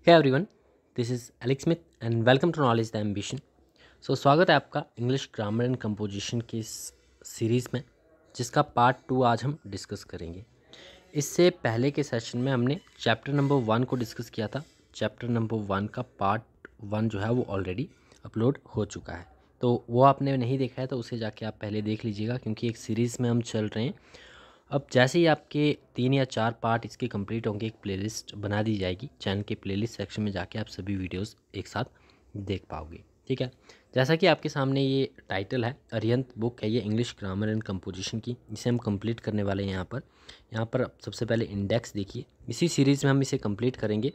Hey everyone, this is Alex Smith and welcome to knowledge the ambition. स्वागत है आपका English grammar and composition की इस series में, जिसका पार्ट 2 आज हम डिस्कस करेंगे। इससे पहले के सेशन में हमने चैप्टर नंबर 1 को डिस्कस किया था। चैप्टर नंबर 1 का पार्ट 1 जो है वो ऑलरेडी अपलोड हो चुका है, तो वो आपने नहीं देखा है तो उसे जाके आप पहले देख लीजिएगा, क्योंकि एक सीरीज़ में हम चल रहे हैं। अब जैसे ही आपके 3 या 4 पार्ट इसके कंप्लीट होंगे, एक प्लेलिस्ट बना दी जाएगी चैनल के प्लेलिस्ट सेक्शन में, जाके आप सभी वीडियोस एक साथ देख पाओगे। ठीक है, जैसा कि आपके सामने ये टाइटल है, अरिहंत बुक है ये इंग्लिश ग्रामर एंड कंपोजिशन की, इसे हम कंप्लीट करने वाले हैं। यहाँ पर सबसे पहले इंडेक्स देखिए, इसी सीरीज़ में हम इसे कंप्लीट करेंगे।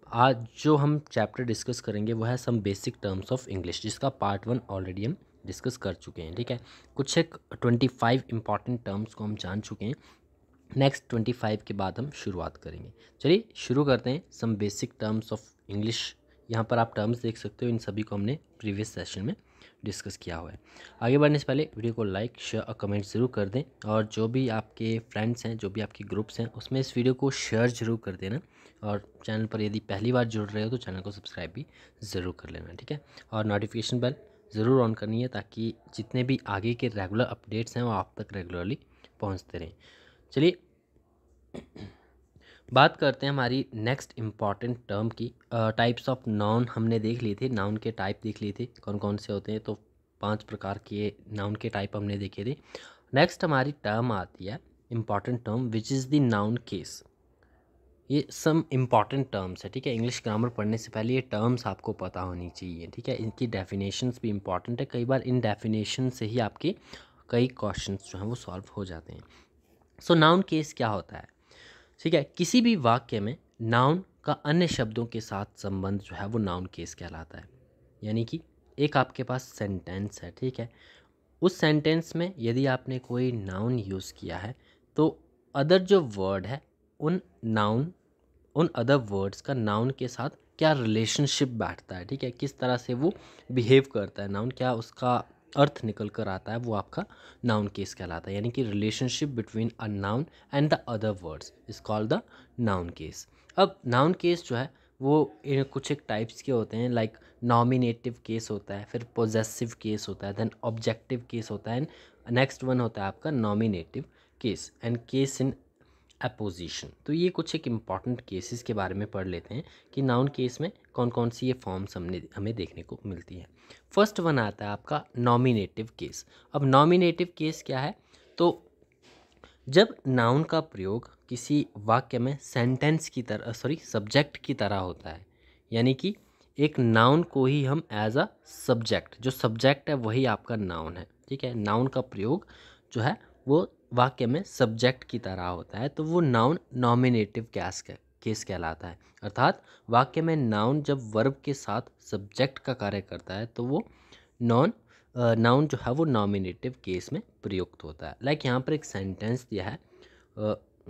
आज जो हम चैप्टर डिस्कस करेंगे वो है some basic terms of English, जिसका पार्ट 1 ऑलरेडी हम डिस्कस कर चुके हैं। ठीक है, कुछ एक 25 इंपॉर्टेंट टर्म्स को हम जान चुके हैं। नेक्स्ट 25 के बाद हम शुरुआत करेंगे। चलिए शुरू करते हैं। Some basic terms of English, यहाँ पर आप टर्म्स देख सकते हो, इन सभी को हमने प्रीवियस सेशन में डिस्कस किया हुआ है। आगे बढ़ने से पहले वीडियो को लाइक शेयर और कमेंट ज़रूर कर दें, और जो भी आपके फ्रेंड्स हैं, जो भी आपके ग्रुप्स हैं, उसमें इस वीडियो को शेयर ज़रूर कर देना। और चैनल पर यदि पहली बार जुड़ रहे हो तो चैनल को सब्सक्राइब भी ज़रूर कर लेना। ठीक है, और नोटिफिकेशन बेल ज़रूर ऑन करनी है, ताकि जितने भी आगे के रेगुलर अपडेट्स हैं वो आप तक रेगुलरली पहुँचते रहें। चलिए बात करते हैं हमारी नेक्स्ट इम्पॉर्टेंट टर्म की। टाइप्स ऑफ नाउन हमने देख लिए थे, नाउन के टाइप देख लिए थे कौन कौन से होते हैं। तो 5 प्रकार के नाउन के टाइप हमने देखे थे। नेक्स्ट हमारी टर्म आती है important term, which is the noun case. ये सम इम्पॉर्टेंट टर्म्स है। ठीक है, इंग्लिश ग्रामर पढ़ने से पहले ये टर्म्स आपको पता होनी चाहिए। ठीक है, इनकी डेफिनेशंस भी इम्पॉर्टेंट है। कई बार इन डेफिनेशन से ही आपके कई क्वेश्चंस जो हैं वो सॉल्व हो जाते हैं। नाउन केस क्या होता है? ठीक है, किसी भी वाक्य में नाउन का अन्य शब्दों के साथ संबंध जो है वो नाउन केस कहलाता है। यानी कि एक आपके पास सेंटेंस है, ठीक है, उस सेंटेंस में यदि आपने कोई नाउन यूज़ किया है, तो अदर जो वर्ड है उन अदर वर्ड्स का नाउन के साथ क्या रिलेशनशिप बैठता है। ठीक है, किस तरह से वो बिहेव करता है नाउन, क्या उसका अर्थ निकल कर आता है, वो आपका नाउन केस कहलाता है। यानी कि relationship between a noun and the other words is called the noun case. अब नाउन केस जो है वो कुछ एक टाइप्स के होते हैं, लाइक नॉमिनेटिव केस होता है, फिर पोजेसिव केस होता है, देन ऑब्जेक्टिव केस होता है, नेक्स्ट वन होता है आपका nominative case and case in opposition. तो ये कुछ एक इम्पॉर्टेंट केसेस के बारे में पढ़ लेते हैं कि नाउन केस में कौन कौन सी ये फॉर्म्स हमें देखने को मिलती है। फर्स्ट वन आता है आपका नॉमिनेटिव केस। अब नॉमिनेटिव केस क्या है? तो जब नाउन का प्रयोग किसी वाक्य में सेंटेंस की तरह सब्जेक्ट की तरह होता है, यानी कि एक नाउन को ही हम एज अ सब्जेक्ट, जो सब्जेक्ट है वही आपका नाउन है। ठीक है, नाउन का प्रयोग जो है वो वाक्य में सब्जेक्ट की तरह होता है, तो वो नाउन नॉमिनेटिव केस कहलाता है। अर्थात वाक्य में नाउन जब वर्ब के साथ सब्जेक्ट का कार्य करता है, तो वो नाउन जो है वो नॉमिनेटिव केस में प्रयुक्त होता है। लाइक यहाँ पर एक सेंटेंस दिया है,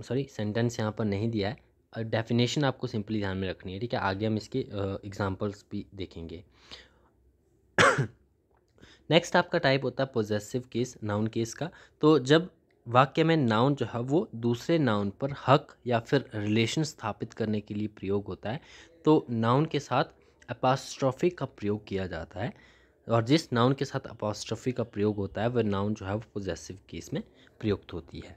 सेंटेंस यहाँ पर नहीं दिया है, डेफिनेशन आपको सिंपली ध्यान में रखनी है। ठीक है, आगे हम इसके एग्जांपल्स भी देखेंगे। नेक्स्ट आपका टाइप होता है पोजेसिव केस, नाउन केस का। तो जब वाक्य में नाउन जो है वो दूसरे नाउन पर हक या फिर रिलेशन स्थापित करने के लिए प्रयोग होता है, तो नाउन के साथ अपोस्ट्रोफी का प्रयोग किया जाता है, और जिस नाउन के साथ अपोस्ट्रोफी का प्रयोग होता है वह नाउन जो है वो पोजेसिव केस में प्रयुक्त होती है।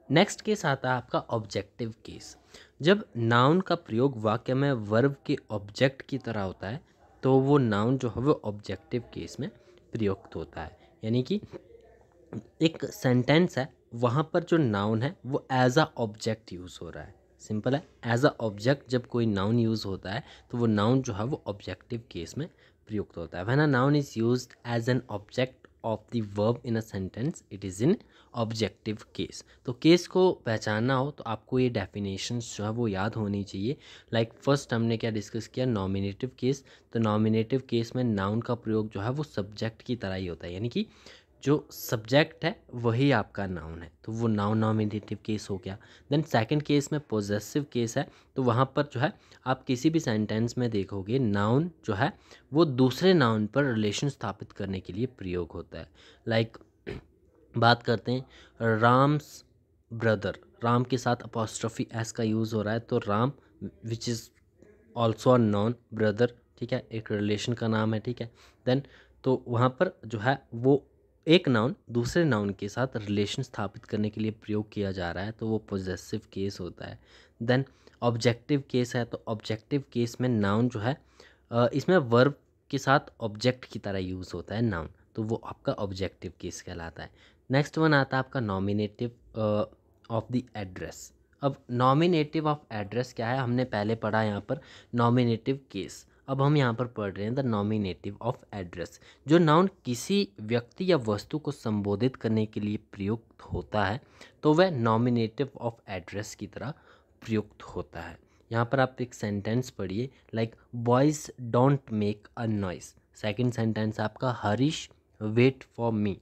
नेक्स्ट केस आता है आपका ऑब्जेक्टिव केस। जब नाउन का प्रयोग वाक्य में वर्ब के ऑब्जेक्ट की तरह होता है, तो वो नाउन जो है वो ऑब्जेक्टिव केस में प्रयुक्त होता है। यानी कि एक सेंटेंस है, वहाँ पर जो नाउन है वो एज अ ऑब्जेक्ट यूज़ हो रहा है। सिंपल है, एज अ ऑब्जेक्ट जब कोई नाउन यूज़ होता है, तो वो नाउन जो है वो ऑब्जेक्टिव केस में प्रयुक्त होता है। When a noun is used as an object of the verb in a sentence, it is in objective case. तो केस को पहचानना हो तो आपको ये डेफिनेशंस जो है वो याद होनी चाहिए। लाइक फर्स्ट हमने क्या डिस्कस किया, नॉमिनेटिव केस। तो नॉमिनेटिव केस में नाउन का प्रयोग जो है वो सब्जेक्ट की तरह ही होता है, यानी कि जो सब्जेक्ट है वही आपका नाउन है, तो वो नाउन नॉमिनेटिव केस हो गया। देन सेकंड केस में पोजेसिव केस है, तो वहाँ पर जो है आप किसी भी सेंटेंस में देखोगे नाउन जो है वो दूसरे नाउन पर रिलेशन स्थापित करने के लिए प्रयोग होता है। लाइक बात करते हैं राम्स ब्रदर, राम के साथ अपॉस्ट्रोफी एस का यूज़ हो रहा है, तो राम विच is also a non brother, ठीक है, एक रिलेशन का नाम है, ठीक है। देन तो वहाँ पर जो है वो एक नाउन दूसरे नाउन के साथ रिलेशन स्थापित करने के लिए प्रयोग किया जा रहा है, तो वो पोजेसिव केस होता है। देन ऑब्जेक्टिव केस है, तो ऑब्जेक्टिव केस में नाउन जो है इसमें वर्ब के साथ ऑब्जेक्ट की तरह यूज़ होता है नाउन, तो वो आपका ऑब्जेक्टिव केस कहलाता है। नेक्स्ट वन आता है आपका नॉमिनेटिव ऑफ द एड्रेस। अब नॉमिनेटिव ऑफ एड्रेस क्या है, हमने पहले पढ़ा यहाँ पर नॉमिनेटिव केस, अब हम यहाँ पर पढ़ रहे हैं द नॉमिनेटिव ऑफ एड्रेस। जो नाउन किसी व्यक्ति या वस्तु को संबोधित करने के लिए प्रयुक्त होता है, तो वह नॉमिनेटिव ऑफ एड्रेस की तरह प्रयुक्त होता है। यहाँ पर आप एक सेंटेंस पढ़िए, like boys don't make a noise. Second sentence आपका हरीश वेट फॉर मी।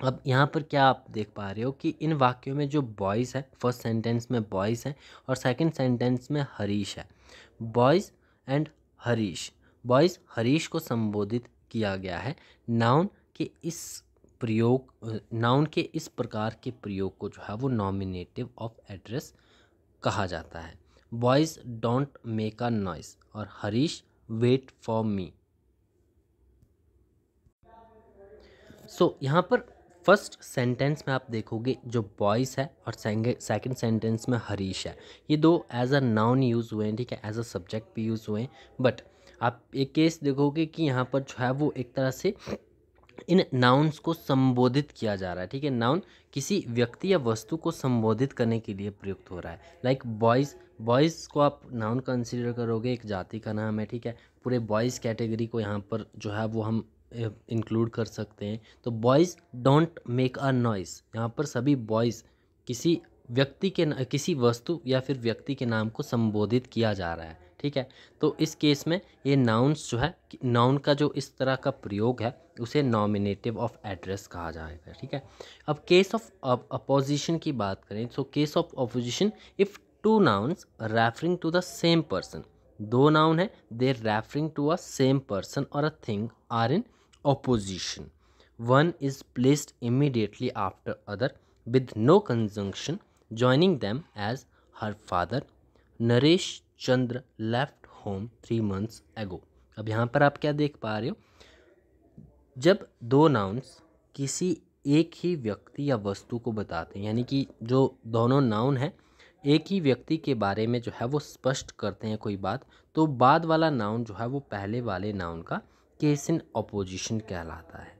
अब यहाँ पर क्या आप देख पा रहे हो कि इन वाक्यों में जो बॉयज़ है, फर्स्ट सेंटेंस में बॉयज़ है और सेकंड सेंटेंस में हरीश है। Boys and Harish, boys Harish को संबोधित किया गया है। नाउन के इस प्रकार के प्रयोग को जो है वो नॉमिनेटिव ऑफ एड्रेस कहा जाता है। Boys don't make a noise और हरीश वेट फॉर मी। सो यहाँ पर फर्स्ट सेंटेंस में आप देखोगे जो बॉयज़ है और सेकंड सेंटेंस में हरीश है, ये दो एज अ नाउन यूज़ हुए हैं, ठीक है, एज अ सब्जेक्ट भी यूज़ हुए हैं। बट आप एक केस देखोगे कि यहाँ पर जो है वो एक तरह से इन नाउन्स को संबोधित किया जा रहा है, ठीक है, नाउन किसी व्यक्ति या वस्तु को संबोधित करने के लिए प्रयुक्त हो रहा है। लाइक बॉयज़, बॉयज़ को आप नाउन कंसीडर करोगे, एक जाति का नाम है, ठीक है, पूरे बॉयज़ कैटेगरी को यहाँ पर जो है वो हम इंक्लूड कर सकते हैं। तो boys don't make a noise, यहाँ पर सभी बॉयज़ किसी व्यक्ति के किसी वस्तु या फिर व्यक्ति के नाम को संबोधित किया जा रहा है, ठीक है। तो इस केस में ये नाउन्स जो है, नाउन का जो इस तरह का प्रयोग है उसे नॉमिनेटिव ऑफ एड्रेस कहा जाएगा, ठीक है। अब केस ऑफ अपोजिशन की बात करें, तो case of apposition, if two nouns referring to the same person, दो नाउन है, they referring to a same person और a thing are in opposition, one is placed immediately after other with no conjunction, joining them as her father Naresh Chandra left home 3 months ago। अब यहाँ पर आप क्या देख पा रहे हो, जब दो नाउन्स किसी एक ही व्यक्ति या वस्तु को बताते हैं, यानी कि जो दोनों नाउन हैं एक ही व्यक्ति के बारे में जो है वो स्पष्ट करते हैं कोई बात, तो बाद वाला नाउन जो है वो पहले वाले नाउन का केस इन अपोजिशन कहलाता है।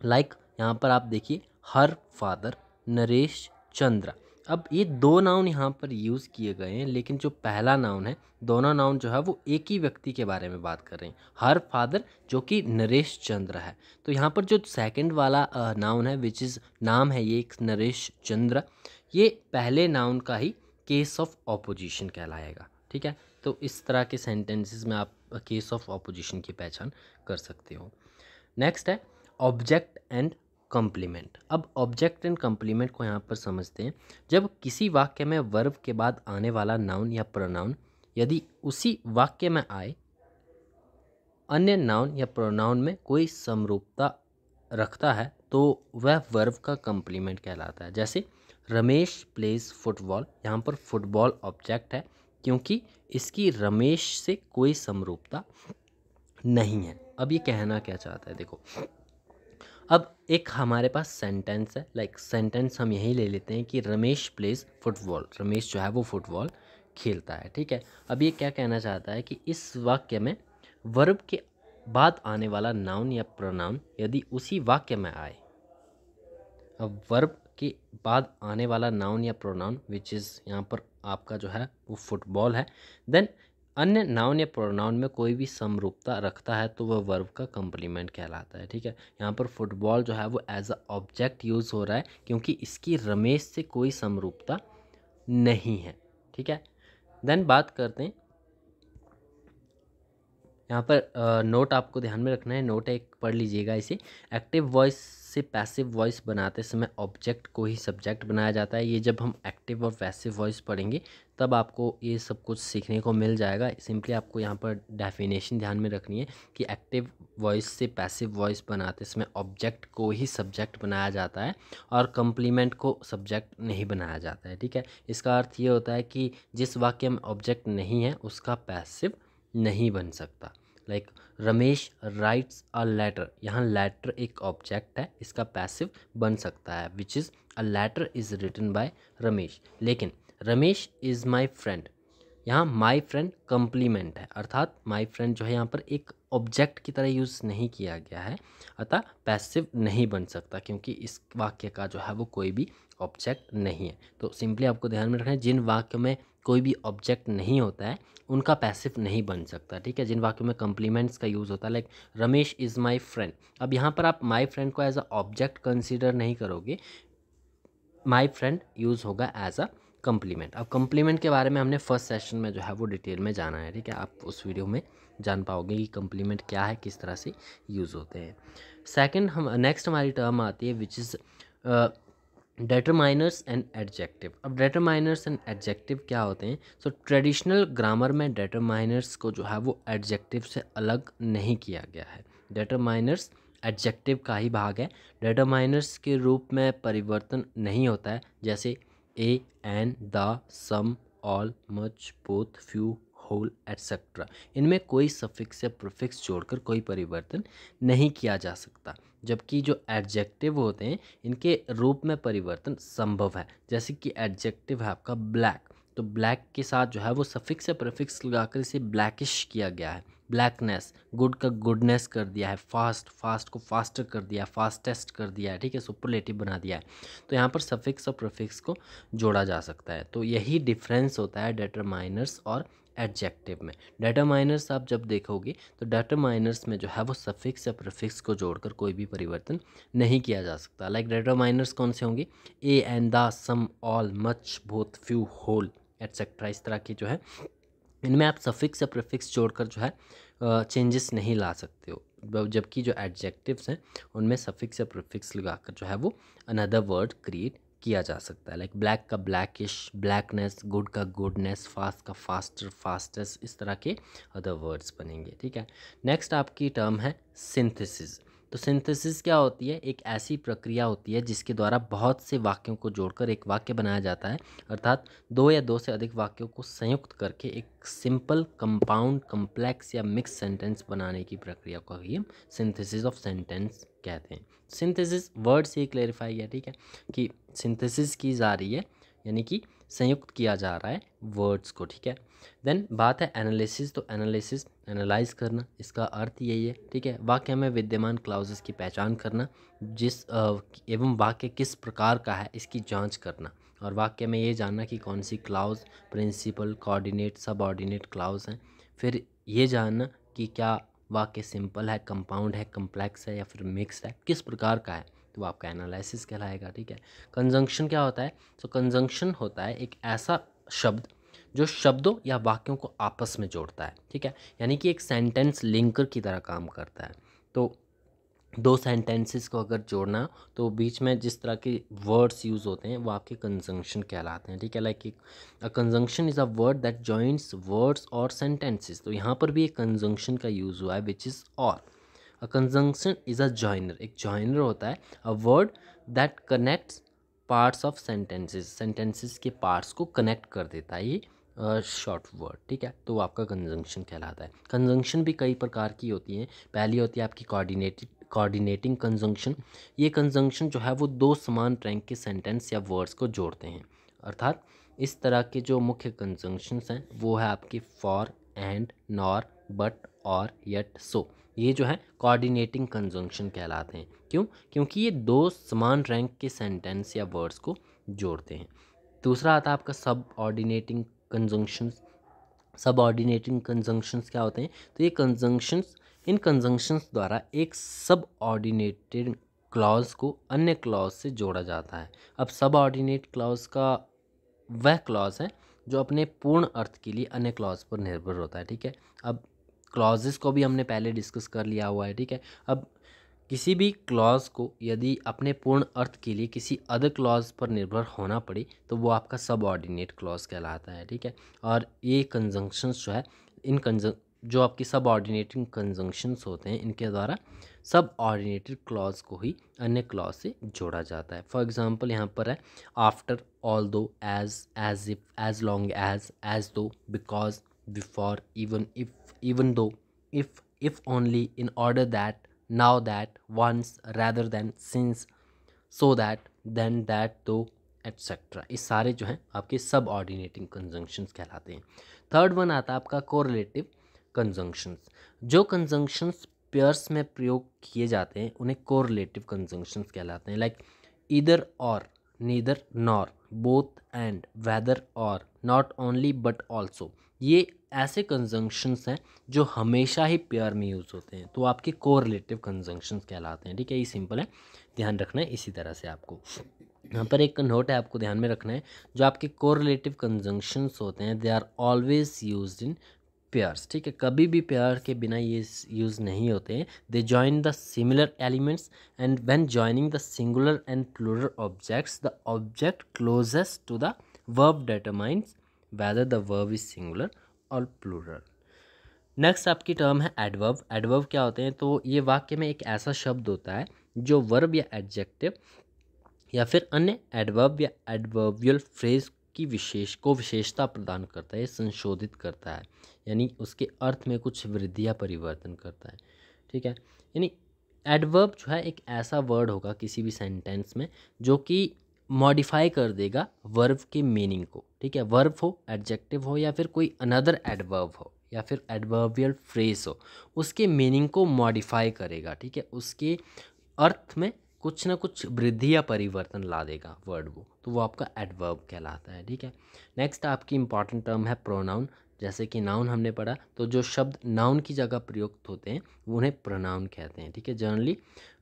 लाइक यहाँ पर आप देखिए हर फादर नरेश चंद्र। अब ये दो नाउन यहाँ पर यूज़ किए गए हैं, लेकिन जो पहला नाउन है, दोनों नाउन जो है वो एक ही व्यक्ति के बारे में बात कर रहे हैं, हर फादर जो कि नरेश चंद्र है। तो यहाँ पर जो सेकंड वाला नाउन है विच इज़ नाम है ये एक नरेश चंद्र, ये पहले नाउन का ही केस ऑफ ऑपोजिशन कहलाएगा, ठीक है। तो इस तरह के सेंटेंसेस में आप केस ऑफ ऑपोजिशन की पहचान कर सकते हो। नेक्स्ट है ऑब्जेक्ट एंड कॉम्प्लीमेंट। अब ऑब्जेक्ट एंड कॉम्प्लीमेंट को यहाँ पर समझते हैं। जब किसी वाक्य में वर्ब के बाद आने वाला नाउन या प्रोनाउन यदि उसी वाक्य में आए अन्य नाउन या प्रोनाउन में कोई समरूपता रखता है, तो वह वर्ब का कॉम्प्लीमेंट कहलाता है। जैसे रमेश प्लेज फुटबॉल, यहाँ पर फुटबॉल ऑब्जेक्ट है क्योंकि इसकी रमेश से कोई समरूपता नहीं है। अब ये कहना क्या चाहता है, देखो, अब एक हमारे पास सेंटेंस है, लाइक सेंटेंस हम यही ले लेते हैं कि रमेश प्लेज फुटबॉल, रमेश जो है वो फुटबॉल खेलता है, ठीक है। अब ये क्या कहना चाहता है कि इस वाक्य में वर्ब के बाद आने वाला नाउन या प्रोनाउन यदि उसी वाक्य में आए, अब वर्ब के बाद आने वाला नाउन या प्रोनाउन विच इज़ यहाँ पर आपका जो है वो फुटबॉल है, देन अन्य नाउन या प्रोनाउन में कोई भी समरूपता रखता है तो वह वर्ब का कॉम्प्लीमेंट कहलाता है, ठीक है। यहाँ पर फुटबॉल जो है वो एज अ ऑब्जेक्ट यूज़ हो रहा है क्योंकि इसकी रमेश से कोई समरूपता नहीं है, ठीक है। देन बात करते हैं यहाँ पर नोट आपको ध्यान में रखना है, नोट एक पढ़ लीजिएगा इसे। एक्टिव वॉइस से पैसिव वॉइस बनाते समय ऑब्जेक्ट को ही सब्जेक्ट बनाया जाता है। ये जब हम एक्टिव और पैसिव वॉइस पढ़ेंगे तब आपको ये सब कुछ सीखने को मिल जाएगा। सिंपली आपको यहाँ पर डेफिनेशन ध्यान में रखनी है कि एक्टिव वॉइस से पैसिव वॉइस बनाते समय ऑब्जेक्ट को ही सब्जेक्ट बनाया जाता है और कंप्लीमेंट को सब्जेक्ट नहीं बनाया जाता है, ठीक है। इसका अर्थ ये होता है कि जिस वाक्य में ऑब्जेक्ट नहीं है उसका पैसिव नहीं बन सकता। Like Ramesh writes a letter, यहाँ लेटर एक ऑब्जेक्ट है, इसका पैसिव बन सकता है which is a letter is written by Ramesh. लेकिन रमेश इज़ माई फ्रेंड, यहाँ माई फ्रेंड कंप्लीमेंट है, अर्थात माई फ्रेंड जो है यहाँ पर एक ऑब्जेक्ट की तरह यूज़ नहीं किया गया है, अतः पैसिव नहीं बन सकता क्योंकि इस वाक्य का जो है वो कोई भी ऑब्जेक्ट नहीं है। तो सिंपली आपको ध्यान में रखना है जिन वाक्य में कोई भी ऑब्जेक्ट नहीं होता है उनका पैसिव नहीं बन सकता, ठीक है। जिन वाक्यों में कंप्लीमेंट्स का यूज़ होता है, like Ramesh is my friend, अब यहाँ पर आप माई फ्रेंड को एज अ ऑब्जेक्ट कंसिडर नहीं करोगे, माई फ्रेंड यूज़ होगा एज अ कंप्लीमेंट। अब कंप्लीमेंट के बारे में हमने फर्स्ट सेशन में जो है वो डिटेल में जाना है, ठीक है। आप उस वीडियो में जान पाओगे कि कंप्लीमेंट क्या है, किस तरह से यूज़ होते हैं। सेकंड हम नेक्स्ट हमारी टर्म आती है विच इज़ डेटरमाइनर्स एंड एडजेक्टिव। अब डेटरमाइनर्स एंड एडजेक्टिव क्या होते हैं? सो ट्रेडिशनल ग्रामर में डेटरमाइनर्स को जो है वो एडजेक्टिव से अलग नहीं किया गया है। डेटरमाइनर्स एडजेक्टिव का ही भाग है। डेटरमाइनर्स के रूप में परिवर्तन नहीं होता है, जैसे a, an, the, some, all, much, both, few, whole etcetera. इनमें कोई सफिक्स या प्रीफिक्स जोड़कर कोई परिवर्तन नहीं किया जा सकता। जबकि जो एडजेक्टिव होते हैं इनके रूप में परिवर्तन संभव है। जैसे कि एडजेक्टिव है आपका ब्लैक, तो ब्लैक के साथ जो है वो सफिक्स या प्रीफिक्स लगाकर इसे ब्लैकिश किया गया है। ब्लैकनेस, गुड का गुडनेस कर दिया है, फास्ट, फास्ट को फास्टर कर दिया है, फास्टेस्ट कर दिया है, ठीक है, सुपरलेटिव बना दिया है। तो यहाँ पर सफिक्स और प्रीफिक्स को जोड़ा जा सकता है। तो यही डिफरेंस होता है डेटरमाइनर्स और एडजेक्टिव में। डेटरमाइनर्स आप जब देखोगे तो डेटरमाइनर्स में जो है वो सफिक्स या प्रीफिक्स को जोड़कर कोई भी परिवर्तन नहीं किया जा सकता। लाइक डेटरमाइनर्स कौन से होंगे? A, an, the, some, all, much, both, few, whole etcetera. इस तरह की जो है इनमें आप सफिक्स या प्रीफिक्स जोड़कर जो है चेंजेस नहीं ला सकते हो। जबकि जो एडजेक्टिव्स हैं उनमें सफिक्स या प्रीफिक्स लगाकर जो है वो अनदर वर्ड क्रिएट किया जा सकता है। लाइक ब्लैक का ब्लैकिश, ब्लैकनेस, गुड का गुडनेस, फास्ट का फास्टर, फास्टेस्ट, इस तरह के अदर वर्ड्स बनेंगे, ठीक है। नेक्स्ट आपकी टर्म है सिंथेसिस। तो सिंथेसिस क्या होती है? एक ऐसी प्रक्रिया होती है जिसके द्वारा बहुत से वाक्यों को जोड़कर एक वाक्य बनाया जाता है, अर्थात दो या दो से अधिक वाक्यों को संयुक्त करके एक सिंपल, कंपाउंड, कम्प्लेक्स या मिक्स सेंटेंस बनाने की प्रक्रिया को ही हम सिंथेसिस ऑफ सेंटेंस कहते हैं। सिंथेसिस वर्ड से ही क्लेरिफाई किया, ठीक है, कि सिंथेसिस की जा रही है यानी कि संयुक्त किया जा रहा है वर्ड्स को, ठीक है। देन बात है एनालिसिस। तो एनालिसिस एनालाइज करना, इसका अर्थ यही है, ठीक है, वाक्य में विद्यमान क्लाउजेस की पहचान करना, जिस एवं वाक्य किस प्रकार का है इसकी जांच करना, और वाक्य में ये जानना कि कौन सी clause principal, coordinate, subordinate clause हैं। फिर ये जानना कि क्या वाक्य सिंपल है, कंपाउंड है, कम्प्लेक्स है या फिर मिक्स है, किस प्रकार का है, तो आपका एनालिसिस कहलाएगा, ठीक है। कंजंक्शन क्या होता है? तो कंजंक्शन होता है एक ऐसा शब्द जो शब्दों या वाक्यों को आपस में जोड़ता है, ठीक है, यानी कि एक सेंटेंस लिंकर की तरह काम करता है। तो दो सेंटेंसेस को अगर जोड़ना तो बीच में जिस तरह के वर्ड्स यूज़ होते हैं वो आपके कंजंक्शन कहलाते हैं, ठीक है। Like a conjunction is a word that joints words और सेंटेंसेस। तो यहाँ पर भी एक कंजंक्शन का यूज़ हुआ है विच इज़ और। A conjunction is a joiner, एक जॉइनर होता है, a word that connects parts of sentences, sentences के पार्ट्स को कनेक्ट कर देता है ये शॉर्ट वर्ड, ठीक है। तो वो आपका कंजंक्शन कहलाता है। कंजंक्शन भी कई प्रकार की होती हैं। पहली होती है आपकी कोऑर्डिनेटिंग कंजंक्शन। ये कंजंक्शन जो है वो दो समान रैंक के सेंटेंस या वर्ड्स को जोड़ते हैं, अर्थात इस तरह के जो मुख्य कंजंक्शंस हैं वो है आपके फॉर, एंड, नॉर, बट, और, येट, सो। ये जो है कोऑर्डिनेटिंग कंजंक्शन कहलाते हैं। क्यों? क्योंकि ये दो समान रैंक के सेंटेंस या वर्ड्स को जोड़ते हैं। दूसरा आता है आपका सब ऑर्डिनेटिंग कंजंक्शंस। सब ऑर्डिनेटिंग कंजंक्शंस क्या होते हैं? तो ये कंजंक्शंस, इन कंजंक्शंस द्वारा एक सब ऑर्डिनेटेड क्लॉज को अन्य क्लॉज से जोड़ा जाता है। अब सब ऑर्डिनेट क्लॉज का वह क्लॉज है जो अपने पूर्ण अर्थ के लिए अन्य क्लॉज पर निर्भर होता है, ठीक है। अब क्लॉजेस को भी हमने पहले डिस्कस कर लिया हुआ है, ठीक है। अब किसी भी क्लॉज को यदि अपने पूर्ण अर्थ के लिए किसी अदर क्लॉज पर निर्भर होना पड़े तो वो आपका सबऑर्डिनेट क्लॉज कहलाता है, ठीक है। और ये कंजंक्शंस जो है, जो आपकी सबऑर्डिनेटिंग कंजंक्शंस होते हैं, इनके द्वारा सब ऑर्डिनेटेड क्लॉज को ही अन्य क्लॉज से जोड़ा जाता है। फॉर एग्जांपल यहाँ पर है after, all though, as if, as long as though, because, before, even, even though, if only, in order that, now that, once, rather than, since, so that, then, that, though, etc. इस सारे जो हैं आपके सब ऑर्डिनेटिंग conjunctions कहलाते हैं। Third one आता है आपका कोरिलेटिव कंजंक्शंस। जो कंजंक्शंस पेयर्स में प्रयोग किए जाते हैं उन्हें कोरिलेटिव कंजंक्शंस कहलाते हैं। Like either or, neither nor, both and, whether or, not only but also, ये ऐसे कंजंक्शंस हैं जो हमेशा ही पेयर में यूज़ होते हैं, तो आपके कोरिलेटिव कंजंक्शंस कहलाते हैं, ठीक है। ये सिंपल है, ध्यान रखना है इसी तरह से। आपको यहाँ पर एक नोट है, आपको ध्यान में रखना है, जो आपके कोरिलेटिव कंजंक्शंस होते हैं they are always used in pairs, ठीक है। कभी भी पेयर के बिना ये यूज़ नहीं होते हैं। They join the similar elements and when joining the singular and plural objects the object closest to the verb determines whether the verb is singular or plural. Next आपकी टर्म है adverb. Adverb क्या होते हैं? तो ये वाक्य में एक ऐसा शब्द होता है जो वर्ब या एडजेक्टिव या फिर अन्य एडवर्ब या एडवर्बियल फ्रेज की विशेषता प्रदान करता है, संशोधित करता है, यानी उसके अर्थ में कुछ वृद्धि या परिवर्तन करता है, ठीक है। यानी एडवर्ब जो है एक ऐसा वर्ड होगा किसी भी सेंटेंस में जो कि मॉडिफाई कर देगा वर्ब के मीनिंग को, ठीक है। वर्ब हो, एडजेक्टिव हो या फिर कोई अनदर एडवर्ब हो या फिर एडवर्बियल फ्रेज हो, उसके मीनिंग को मॉडिफाई करेगा, ठीक है। उसके अर्थ में कुछ ना कुछ वृद्धि या परिवर्तन ला देगा वर्ड वो, तो वो आपका एडवर्ब कहलाता है, ठीक है। नेक्स्ट आपकी इंपॉर्टेंट टर्म है प्रोनाउन। जैसे कि नाउन हमने पढ़ा, तो जो शब्द नाउन की जगह प्रयुक्त होते हैं उन्हें प्रोनाउन कहते हैं, ठीक है। जनरली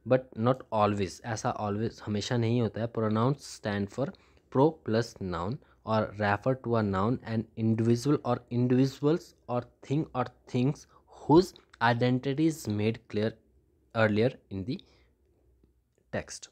बट नॉट ऑलवेज, ऐसा ऑलवेज हमेशा नहीं होता है। Pronouns stand for pro plus noun और refer to a noun and individual और इंडिविजुअल्स और थिंग और things whose identity is made clear earlier in the text.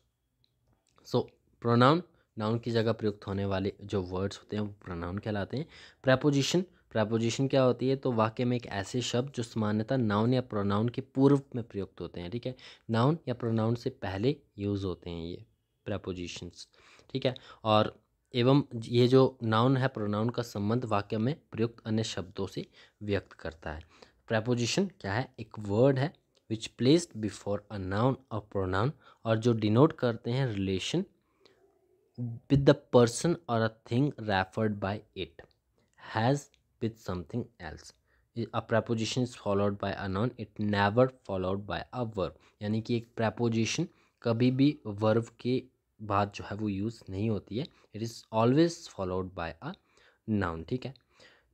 So pronoun, noun की जगह प्रयुक्त होने वाले जो वर्ड्स होते हैं वो प्रोनाउन कहलाते हैं। प्रेपोजिशन, प्रेपोजिशन क्या होती है? तो वाक्य में एक ऐसे शब्द जो सामान्यतः नाउन या प्रोनाउन के पूर्व में प्रयुक्त होते हैं, ठीक है। नाउन या प्रोनाउन से पहले यूज़ होते हैं ये प्रेपोजिशंस, ठीक है। और एवं ये जो नाउन है प्रोनाउन का संबंध वाक्य में प्रयुक्त अन्य शब्दों से व्यक्त करता है। प्रेपोजिशन क्या है? एक वर्ड है विच प्लेस्ड बिफोर अ नाउन और प्रोनाउन, और जो डिनोट करते हैं relation with the person or a thing referred by it, has with something else. A preposition is followed by a noun, it never followed by a verb। यानी कि एक preposition कभी भी verb के बाद जो है वो यूज़ नहीं होती है, it is always followed by a noun, ठीक है।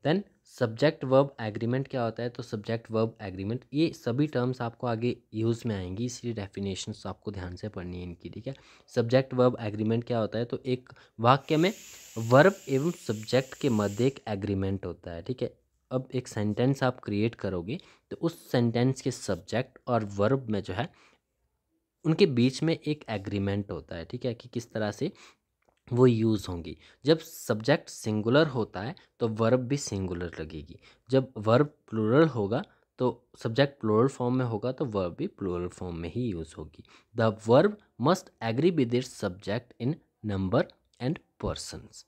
देन सब्जेक्ट वर्ब एग्रीमेंट क्या होता है? तो सब्जेक्ट वर्ब एग्रीमेंट, ये सभी टर्म्स आपको आगे यूज़ में आएंगी, इसलिए डेफिनेशंस आपको ध्यान से पढ़नी है इनकी, ठीक है। सब्जेक्ट वर्ब एग्रीमेंट क्या होता है? तो एक वाक्य में वर्ब एवं सब्जेक्ट के मध्य एक एग्रीमेंट होता है, ठीक है। अब एक सेंटेंस आप क्रिएट करोगे तो उस सेंटेंस के सब्जेक्ट और वर्ब में जो है उनके बीच में एक एग्रीमेंट होता है, ठीक है, कि किस तरह से वो यूज़ होंगी। जब सब्जेक्ट सिंगुलर होता है तो वर्ब भी सिंगुलर लगेगी, जब वर्ब प्लूरल होगा तो सब्जेक्ट प्लूरल फॉर्म में होगा तो वर्ब भी प्लूरल फॉर्म में ही यूज़ होगी। The verb must agree with its subject in number and persons.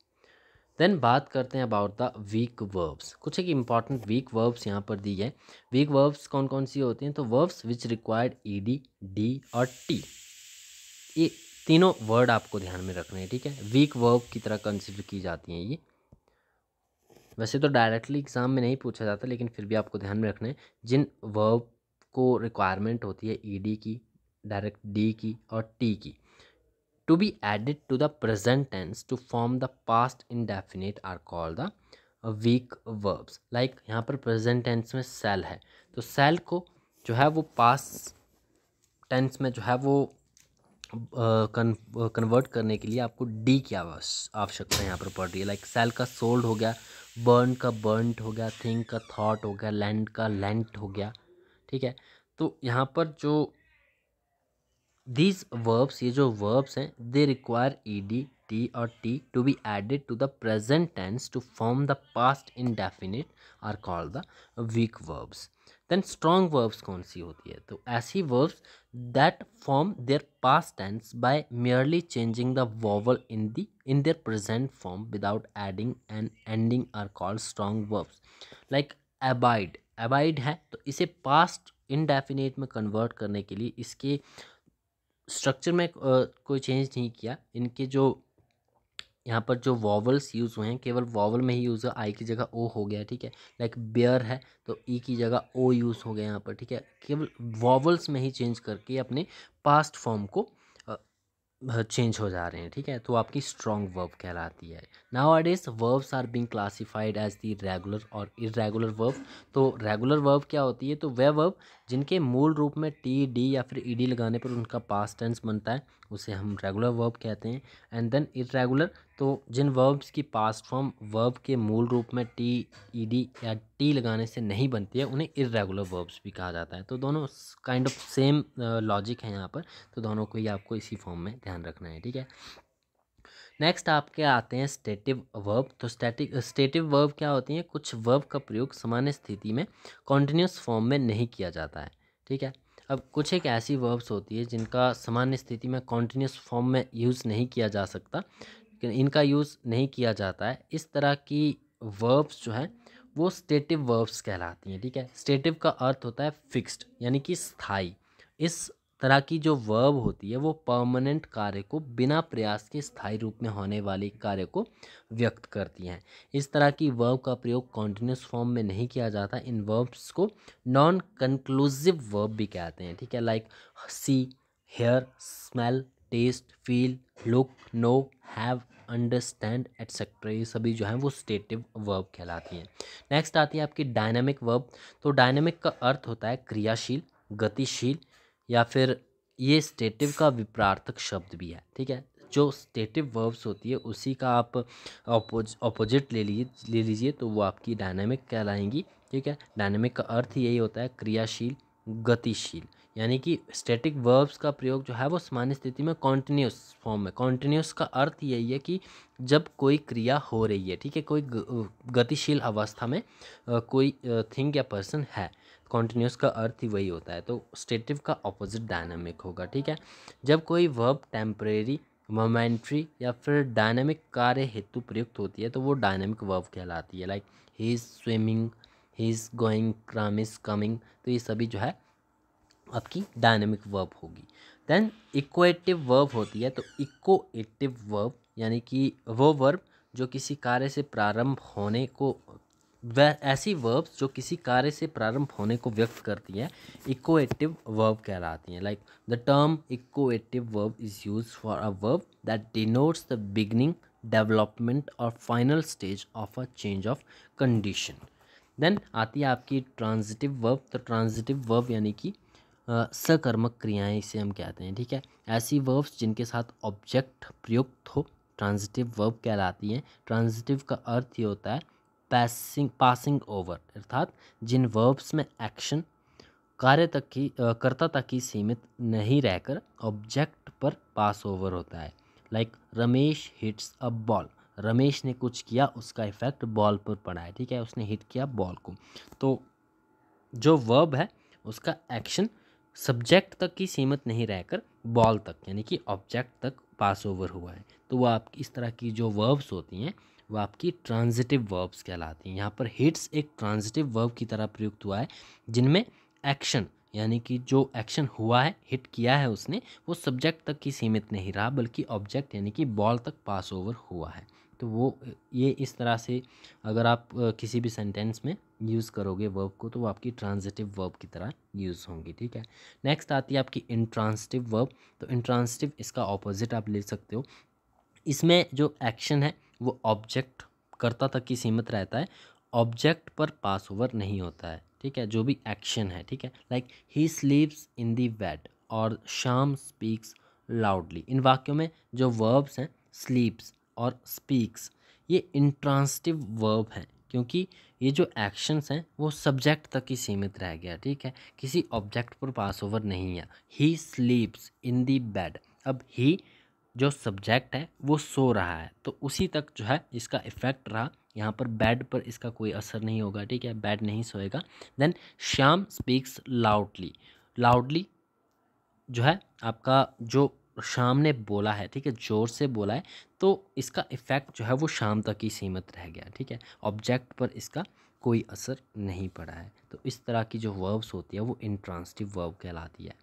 Then बात करते हैं अबाउट द वीक वर्ब्स। कुछ एक इंपॉर्टेंट वीक वर्ब्स यहाँ पर दी है। वीक वर्ब्स कौन कौन सी होती हैं? तो verbs which required ED, D और टी, ये तीनों वर्ड आपको ध्यान में रखने हैं, ठीक है। वीक वर्ब की तरह कंसिडर की जाती हैं ये। वैसे तो डायरेक्टली एग्जाम में नहीं पूछा जाता, लेकिन फिर भी आपको ध्यान में रखना है जिन वर्ब को रिक्वायरमेंट होती है ईडी की, डायरेक्ट डी की और टी की, to be added to the present tense to form the past indefinite are called the weak verbs. Like यहाँ पर प्रेजेंट टेंस में सेल है, तो सेल को जो है वो पास्ट टेंस में जो है वो कन्वर्ट करने के लिए आपको डी की आवश्यकता यहाँ पर पड़ रही है। लाइक सेल का सोल्ड हो गया, बर्न का बर्नट हो गया, थिंक का थॉट हो गया, लैंड का लैंड हो गया, ठीक है। तो यहाँ पर जो these verbs, ये जो verbs हैं, they require ed, t और t to be added to the present tense to form the past indefinite are called the weak verbs. Then strong verbs कौन सी होती है? तो ऐसी verbs that form their past tense by merely changing the vowel in their present form without adding an ending are called strong verbs. Like abide है, तो इसे past indefinite में convert करने के लिए इसके स्ट्रक्चर में कोई चेंज नहीं किया। इनके जो यहाँ पर जो वॉवल्स यूज़ हुए हैं केवल वॉवल में ही यूज़ है, आई की जगह ओ हो गया, ठीक है। लाइक बेयर है तो ई की जगह ओ यूज़ हो गया यहाँ पर, ठीक है। केवल वॉवल्स में ही चेंज करके अपने पास्ट फॉर्म को चेंज हो जा रहे हैं, ठीक है। तो आपकी स्ट्रॉन्ग वर्ब कहलाती है। Nowadays verbs are being classified as the regular or irregular verb. तो रेगुलर वर्ब क्या होती है? तो वह वर्ब जिनके मूल रूप में टी डी या फिर ईडी लगाने पर उनका पास्ट टेंस बनता है उसे हम रेगुलर वर्ब कहते हैं। एंड देन इरेगुलर, तो जिन वर्ब्स की पास्ट फॉर्म वर्ब के मूल रूप में टी ईडी या टी लगाने से नहीं बनती है उन्हें इरेगुलर वर्ब्स भी कहा जाता है। तो दोनों काइंड ऑफ सेम लॉजिक है यहाँ पर, तो दोनों को ही आपको इसी फॉर्म में ध्यान रखना है, ठीक है। नेक्स्ट आपके आते हैं स्टेटिव वर्ब। तो स्टेटिव वर्ब क्या होती हैं? कुछ वर्ब का प्रयोग सामान्य स्थिति में कॉन्टिन्यूस फॉर्म में नहीं किया जाता है, ठीक है। अब कुछ एक ऐसी वर्ब्स होती है जिनका सामान्य स्थिति में कॉन्टिन्यूस फॉर्म में यूज़ नहीं किया जा सकता, लेकिन इनका यूज़ नहीं किया जाता है। इस तरह की वर्ब्स जो है वो स्टेटिव वर्ब्स कहलाती हैं, ठीक है। स्टेटिव का अर्थ होता है फिक्स्ड यानी कि स्थायी। इस तरह की जो वर्ब होती है वो परमानेंट कार्य को बिना प्रयास के स्थायी रूप में होने वाले कार्य को व्यक्त करती हैं। इस तरह की वर्ब का प्रयोग कॉन्टिन्यूस फॉर्म में नहीं किया जाता। इन वर्ब्स को नॉन कंक्लूसिव वर्ब भी कहते हैं, ठीक है। Like see, hear, smell, taste, feel, look, know, have, understand etcetera, ये सभी जो हैं वो स्टेटिव वर्ब कहलाती हैं। नेक्स्ट आती है आपकी डायनामिक वर्ब। तो डायनामिक का अर्थ होता है क्रियाशील, गतिशील, या फिर ये स्टेटिव का विपरार्थक शब्द भी है, ठीक है। जो स्टेटिव वर्ब्स होती है उसी का आप ऑपोजिट ले लीजिए तो वो आपकी डायनामिक कहलाएंगी, ठीक है। डायनामिक का अर्थ यही होता है क्रियाशील, गतिशील, यानी कि स्टैटिक वर्ब्स का प्रयोग जो है वो सामान्य स्थिति में कॉन्टिन्यूस फॉर्म में। कॉन्टिन्यूस का अर्थ यही है कि जब कोई क्रिया हो रही है, ठीक है, कोई गतिशील अवस्था में कोई थिंग या पर्सन है, कॉन्टिन्यूस का अर्थ ही वही होता है। तो स्टेटिव का ऑपोजिट डायनामिक होगा, ठीक है। जब कोई वर्ब टेम्परेरी, मोमेंट्री या फिर डायनामिक कार्य हेतु प्रयुक्त होती है तो वो डायनामिक वर्ब कहलाती है। Like he is swimming, he is going, Ram is coming, तो ये सभी जो है आपकी डायनेमिक वर्ब होगी। देन इक्वेटिव वर्ब होती है। तो इक्वेटिव वर्ब यानी कि वो वर्ब जो किसी कार्य से प्रारंभ होने को, वह ऐसी वर्ब्स जो किसी कार्य से प्रारंभ होने को व्यक्त करती हैं इक्वेटिव वर्ब कहलाती हैं। Like the term equative verb is used for a verb that denotes the beginning, development और final stage of a change of condition. Then आती है आपकी ट्रांजिटिव वर्ब। तो ट्रांजिटिव वर्ब यानी कि सकर्मक क्रियाएं इसे हम कहते हैं, ठीक है। ऐसी वर्ब्स जिनके साथ ऑब्जेक्ट प्रयुक्त हो ट्रांजिटिव वर्ब कहलाती हैं। ट्रांजिटिव का अर्थ ये होता है पासिंग ओवर, अर्थात जिन वर्ब्स में एक्शन कार्य तक की कर्ता तक ही सीमित नहीं रहकर ऑब्जेक्ट पर पास ओवर होता है। Like Ramesh hits a ball, Ramesh ने कुछ किया उसका इफेक्ट बॉल पर पड़ा है, ठीक है, उसने हिट किया बॉल को। तो जो वर्ब है उसका एक्शन सब्जेक्ट तक ही सीमित नहीं रहकर बॉल तक यानी कि ऑब्जेक्ट तक पास ओवर हुआ है। तो वो आपकी इस तरह की जो वर्ब्स होती हैं वो आपकी ट्रांजिटिव वर्ब्स कहलाती हैं। यहाँ पर हिट्स एक ट्रांजिटिव वर्ब की तरह प्रयुक्त हुआ है जिनमें एक्शन यानी कि जो एक्शन हुआ है, हिट किया है उसने, वो सब्जेक्ट तक ही सीमित नहीं रहा बल्कि ऑब्जेक्ट यानी कि बॉल तक पास ओवर हुआ है। तो वो ये इस तरह से अगर आप किसी भी सेंटेंस में यूज़ करोगे वर्ब को तो वो आपकी ट्रांजिटिव वर्ब की तरह यूज़ होंगी, ठीक है। नेक्स्ट आती है आपकी इंट्रांसिटिव वर्ब। तो इंट्रांसिटिव इसका ऑपोजिट आप ले सकते हो। इसमें जो एक्शन है वो ऑब्जेक्ट कर्ता तक ही सीमित रहता है, ऑब्जेक्ट पर पास ओवर नहीं होता है, ठीक है, जो भी एक्शन है, ठीक है। Like he स्लीप्स in the bed और शाम स्पीक्स लाउडली। इन वाक्यों में जो वर्ब्स हैं स्लीप्स और स्पीक्स ये इंट्रांसिटिव वर्ब हैं, क्योंकि ये जो एक्शंस हैं वो सब्जेक्ट तक ही सीमित रह गया, ठीक है, किसी ऑब्जेक्ट पर पास ओवर नहीं है। ही स्लीप्स इन दी बेड, अब ही जो सब्जेक्ट है वो सो रहा है, तो उसी तक जो है इसका इफेक्ट रहा, यहाँ पर बेड पर इसका कोई असर नहीं होगा, ठीक है, बेड नहीं सोएगा। Then Shyam speaks loudly, loudly जो है आपका जो शाम ने बोला है, ठीक है, ज़ोर से बोला है, तो इसका इफ़ेक्ट जो है वो शाम तक ही सीमित रह गया, ठीक है, ऑब्जेक्ट पर इसका कोई असर नहीं पड़ा है। तो इस तरह की जो वर्ब्स होती है वो इंट्रांसिटिव वर्ब कहलाती है।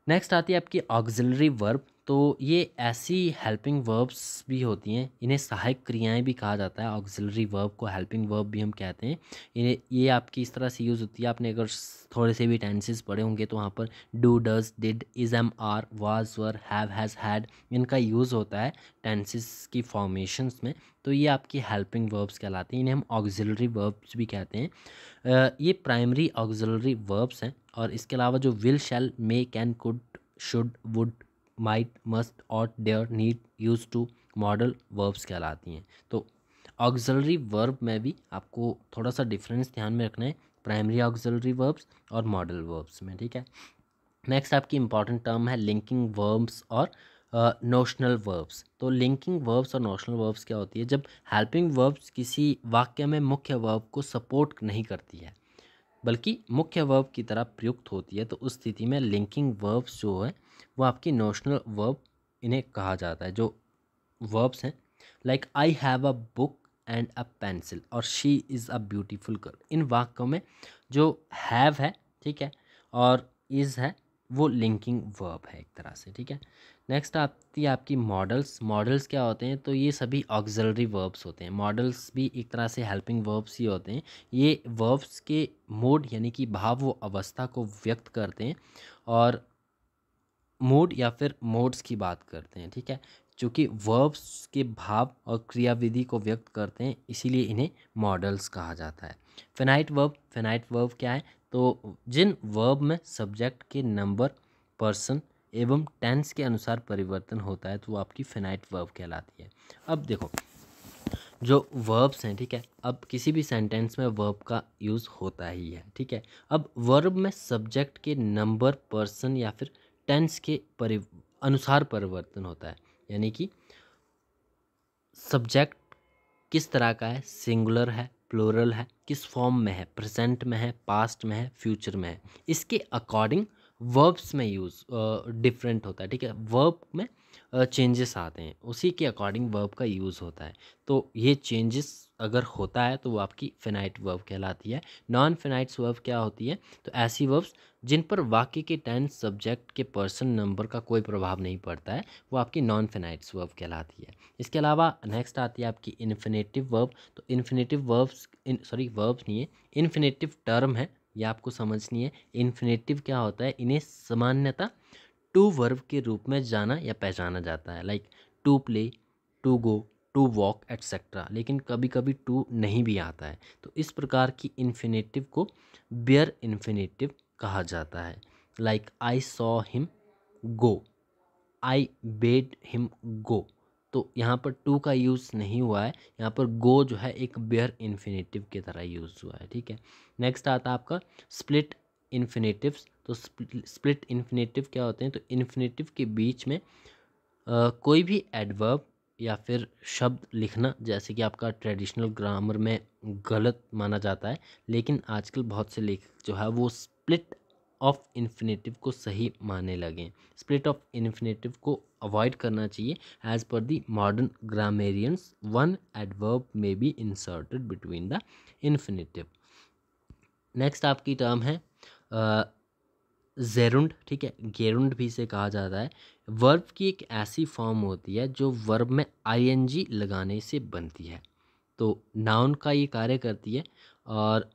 नेक्स्ट आती है आपकी ऑक्सिलरी वर्ब। तो ये ऐसी हेल्पिंग वर्ब्स भी होती हैं, इन्हें सहायक क्रियाएं भी कहा जाता है। ऑक्सिलरी वर्ब को हेल्पिंग वर्ब भी हम कहते हैं। ये आपकी इस तरह से यूज़ होती है, आपने अगर थोड़े से भी टेंसेस पढ़े होंगे तो वहाँ पर do, does, did, is, am, are, was, were, have, has, had, इनका यूज़ होता है टेंसेस की फॉर्मेशंस में। तो ये आपकी हेल्पिंग वर्ब्स कहलाती हैं, इन्हें हम ऑक्सिलरी वर्ब्स भी कहते हैं। ये प्राइमरी ऑक्सिलरी वर्ब्स हैं, और इसके अलावा जो will, shall, may, can, could, should, would, might, must, ought, dare, need, use to, modal verbs कहलाती हैं। तो ऑक्सिलरी वर्ब में भी आपको थोड़ा सा डिफरेंस ध्यान में रखना है, प्राइमरी ऑक्सिलरी वर्ब्स और मॉडल वर्ब्स में, ठीक है। नेक्स्ट आपकी इंपॉर्टेंट टर्म है लिंकिंग वर्ब्स और नोशनल वर्ब्स। तो लिंकिंग वर्ब्स और नोशनल वर्ब्स क्या होती है? जब हेल्पिंग वर्ब्स किसी वाक्य में मुख्य वर्ब को सपोर्ट नहीं करती है बल्कि मुख्य वर्ब की तरह प्रयुक्त होती है, तो उस स्थिति में लिंकिंग वर्ब्स जो है वो आपकी नोशनल वर्ब इन्हें कहा जाता है। जो वर्ब्स हैं like I have a book and a pencil और she is a beautiful girl, इन वाक्यों में जो हैव है, ठीक है, और इज़ है, वो लिंकिंग वर्ब है एक तरह से, ठीक है। नेक्स्ट आती है आपकी मॉडल्स। मॉडल्स क्या होते हैं? तो ये सभी ऑक्सिलरी वर्ब्स होते हैं। मॉडल्स भी एक तरह से हेल्पिंग वर्ब्स ही होते हैं। ये वर्ब्स के मोड यानी कि भाव व अवस्था को व्यक्त करते हैं, और मोड या फिर मोड्स की बात करते हैं, ठीक है। चूँकि वर्ब्स के भाव और क्रियाविधि को व्यक्त करते हैं, इसीलिए इन्हें मॉडल्स कहा जाता है। फिनाइट वर्ब, फिनाइट वर्ब क्या है? तो जिन वर्ब में सब्जेक्ट के नंबर, पर्सन एवं टेंस के अनुसार परिवर्तन होता है, तो वो आपकी फिनाइट वर्ब कहलाती है। अब देखो, जो वर्ब्स हैं, ठीक है, अब किसी भी सेंटेंस में वर्ब का यूज़ होता ही है, ठीक है। अब वर्ब में सब्जेक्ट के नंबर, पर्सन या फिर टेंस के अनुसार परिवर्तन होता है, यानी कि सब्जेक्ट किस तरह का है, सिंगुलर है, प्लूरल है, किस फॉर्म में है, प्रेजेंट में है, पास्ट में है, फ्यूचर में है, इसके अकॉर्डिंग वर्ब्स में यूज़ डिफरेंट होता है, ठीक है। वर्ब में चेंजेस आते हैं, उसी के अकॉर्डिंग वर्ब का यूज़ होता है। तो ये चेंजेस अगर होता है तो वो आपकी फिनाइट वर्ब कहलाती है। नॉन फिनाइट्स वर्ब क्या होती है? तो ऐसी वर्ब्स जिन पर वाक्य के टेंस, सब्जेक्ट के पर्सन, नंबर का कोई प्रभाव नहीं पड़ता है, वो आपकी नॉन फिनाइट्स वर्ब कहलाती है। इसके अलावा नेक्स्ट आती है आपकी इन्फिनेटिव वर्ब। तो इन्फिनेटिव वर्ब्स वर्ब्स नहीं है, इन्फिनेटिव टर्म है, ये आपको समझनी है। इन्फिनेटिव क्या होता है? इन्हें सामान्यतः टू वर्ब के रूप में जाना या पहचाना जाता है, like to play, to go, to walk etcetera, लेकिन कभी कभी टू नहीं भी आता है, तो इस प्रकार की इन्फिनेटिव को बेयर इन्फिनेटिव कहा जाता है। Like I saw him go, I bed him go, तो यहाँ पर टू का यूज़ नहीं हुआ है, यहाँ पर गो जो है एक बेयर इन्फिनेटिव की तरह यूज़ हुआ है, ठीक है। नेक्स्ट आता है आपका स्प्लिट इन्फिनेटिव्स। तो स्प्लिट इन्फिनेटिव क्या होते हैं? तो इन्फिनेटिव के बीच में कोई भी एडवर्ब या फिर शब्द लिखना, जैसे कि आपका ट्रेडिशनल ग्रामर में गलत माना जाता है, लेकिन आजकल बहुत से लेखक जो है वो स्प्लिट ऑफ इन्फिनेटिव को सही मानने लगे। स्प्लिट ऑफ इन्फिनेटिव को अवॉइड करना चाहिए। As per the modern grammarians, one adverb may be inserted between the infinitive. Next आपकी टर्म है जेरुंड, ठीक है, गेरुंड भी इसे कहा जाता है। वर्ब की एक ऐसी फॉर्म होती है जो वर्ब में आईएनजी लगाने से बनती है, तो नाउन का ये कार्य करती है, और